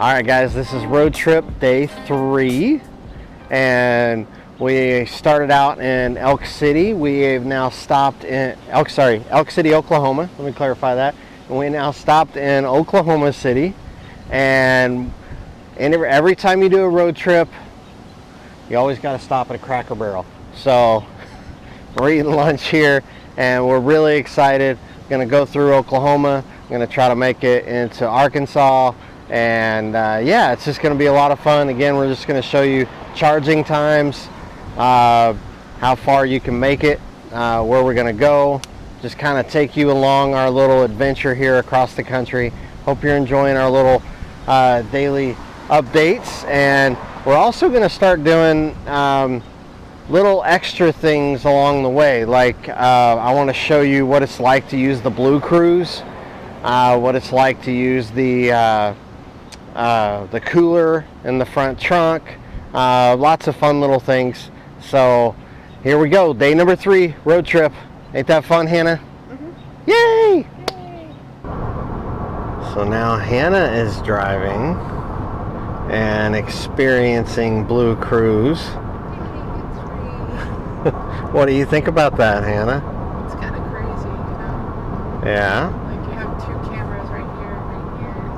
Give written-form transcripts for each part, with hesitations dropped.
Alright guys, this is road trip day 3, and we started out in Elk City. We have now stopped in Elk City, Oklahoma. Let me clarify that. And we now stopped in Oklahoma City, and every time you do a road trip, you always got to stop at a Cracker Barrel. So we're eating lunch here, and we're really excited. We're going to go through Oklahoma. We're going to try to make it into Arkansas. And yeah, it's just going to be a lot of fun. Again, we're just going to show you charging times, how far you can make it, where we're going to go, just kind of take you along our little adventure here across the country. Hope you're enjoying our little daily updates. And we're also going to start doing little extra things along the way. Like I want to show you what it's like to use the Blue Cruise, what it's like to use the cooler in the front trunk. Lots of fun little things. So here we go, day number 3, road trip. Ain't that fun, Hannah? Mm-hmm. Yay! So now Hannah is driving and experiencing Blue Cruise. What do you think about that, Hannah? It's kind of crazy, you know? Yeah.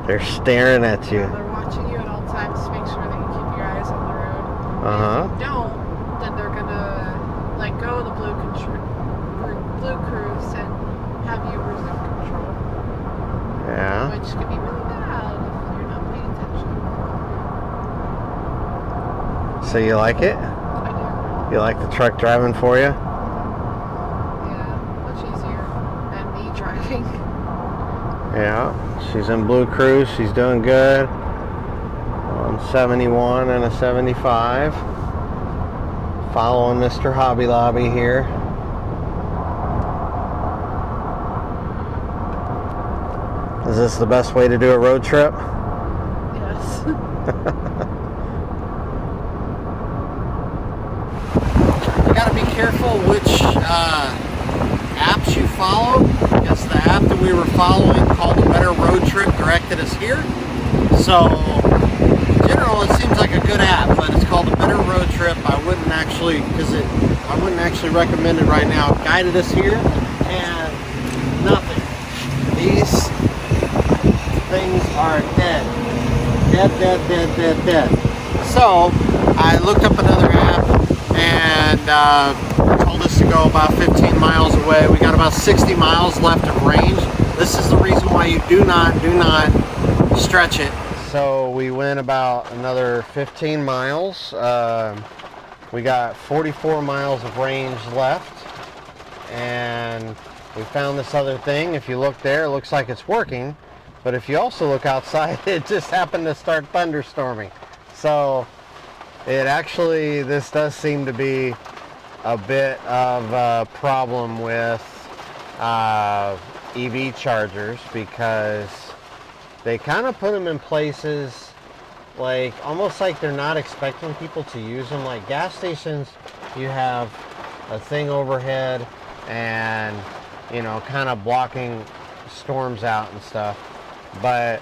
They're staring at you. Yeah, they're watching you at all times to make sure that you keep your eyes on the road. Uh-huh. If you don't, then they're gonna let go of the Blue Cruise and have you resume control. Yeah. Which could be really bad if you're not paying attention. So you like it? I You like the truck driving for you? do. Yeah, much easier than me driving. Yeah. She's in Blue Cruise. She's doing good. On 71 and a 75. Following Mr. Hobby Lobby here. Is this the best way to do a road trip? Yes. You gotta be careful which apps you follow, because the app that we were following called the Better Road Trip directed us here. So in general it seems like a good app, but it's called the Better Road Trip. I wouldn't actually recommend it right now. It guided us here and nothing. These things are dead. So I looked up another app, and told us to go about 15 miles away. We got about 60 miles left of range. This is the reason why you do not stretch it. So we went about another 15 miles. We got 44 miles of range left, and we found this other thing. If you look there, it looks like it's working, but if you also look outside, it just happened to start thunderstorming. So this does seem to be a bit of a problem with EV chargers, because they kind of put them in places like almost like they're not expecting people to use them. Like gas stations, you have a thing overhead and, you know, kind of blocking storms out and stuff, but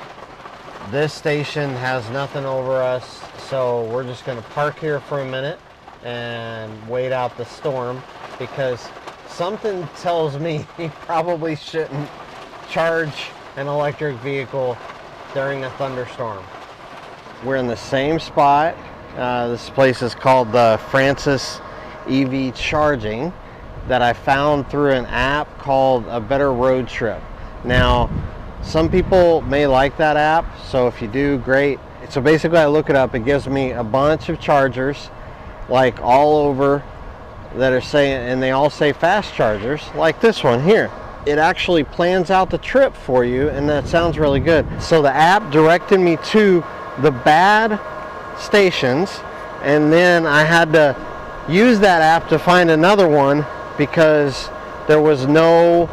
this station has nothing over us. So we're just going to park here for a minute and wait out the storm, because something tells me you probably shouldn't charge an electric vehicle during a thunderstorm. We're in the same spot. This place is called the Francis EV Charging, that I found through an app called A Better Road Trip. Now, some people may like that app, so if you do, great. So basically I look it up, it gives me a bunch of chargers like all over that are saying, and they all say fast chargers, like this one here. It actually plans out the trip for you, and that sounds really good. So the app directed me to the bad stations, and then I had to use that app to find another one, because there was no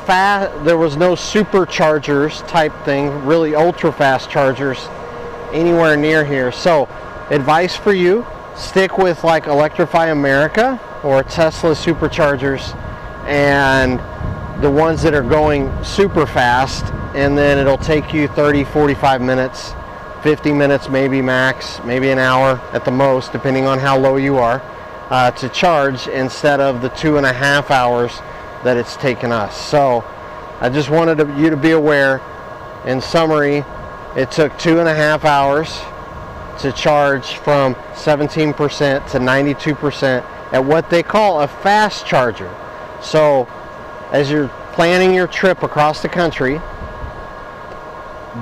superchargers type thing, really ultra fast chargers anywhere near here. So advice for you, stick with like Electrify America or Tesla superchargers and the ones that are going super fast, and then it'll take you 30-45 minutes 50 minutes, maybe max, maybe an hour at the most, depending on how low you are, to charge instead of the 2.5 hours that it's taken us. So I just wanted you to be aware. In summary, it took 2.5 hours to charge from 17% to 92% at what they call a fast charger. So as you're planning your trip across the country,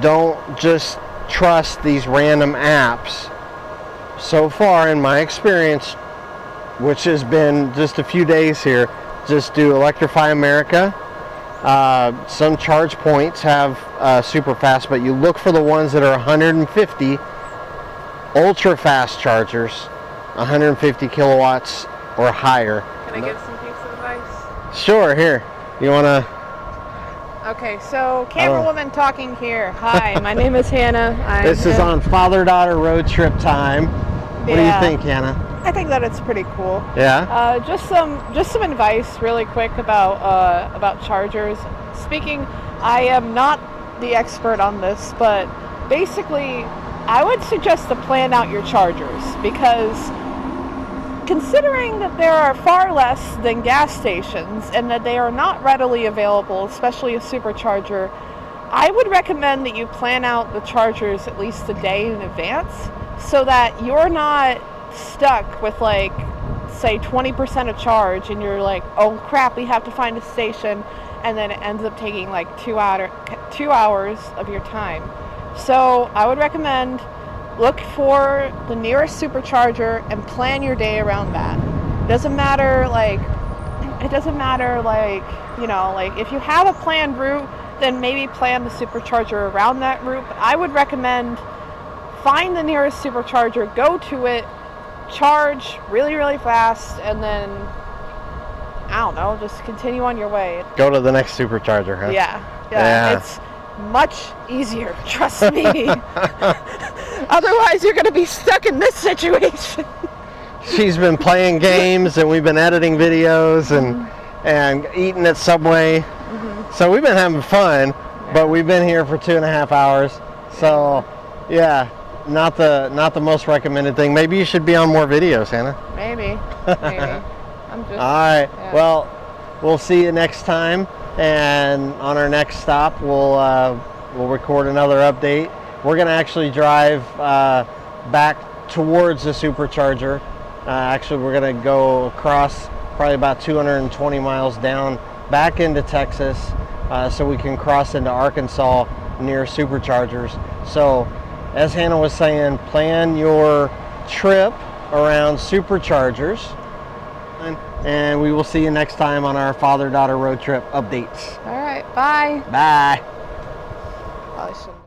don't just trust these random apps. So far, in my experience, which has been just a few days here, just do Electrify America. Some charge points have super fast, but you look for the ones that are 150 ultra fast chargers, 150 kilowatts or higher. Can I give some piece of advice? Sure, here. You want to? Okay, so camera woman talking here. Hi, my name is Hannah. This is on father-daughter road trip time. What do you think, Hannah? I think that it's pretty cool. Yeah. Just some advice, really quick about chargers. Speaking, I am not the expert on this, but basically, I would suggest to plan out your chargers, because considering that there are far less than gas stations and that they are not readily available, especially a supercharger, I would recommend that you plan out the chargers at least a day in advance, so that you're not stuck with, like, say 20% of charge and you're like, oh crap, we have to find a station, and then it ends up taking like 2 hours of your time. So I would recommend look for the nearest supercharger and plan your day around that. It doesn't matter like, you know, like if you have a planned route, then maybe plan the supercharger around that route. But I would recommend find the nearest supercharger, go to it, charge really, really fast, and then, I don't know, just continue on your way. Go to the next supercharger, huh? Yeah. It's much easier, trust me. Otherwise, you're going to be stuck in this situation. She's been playing games, and we've been editing videos and eating at Subway. So we've been having fun, but we've been here for 2.5 hours. So, yeah. Not the most recommended thing. Maybe you should be on more videos, Hannah. Maybe. I'm just. All right. Yeah. Well, we'll see you next time, and on our next stop, we'll record another update. We're gonna actually drive back towards the supercharger. Actually, we're gonna go across probably about 220 miles down back into Texas, so we can cross into Arkansas near superchargers. So, as Hannah was saying, plan your trip around superchargers, and we will see you next time on our father-daughter road trip updates. All right, bye. Bye. Probably shouldn't.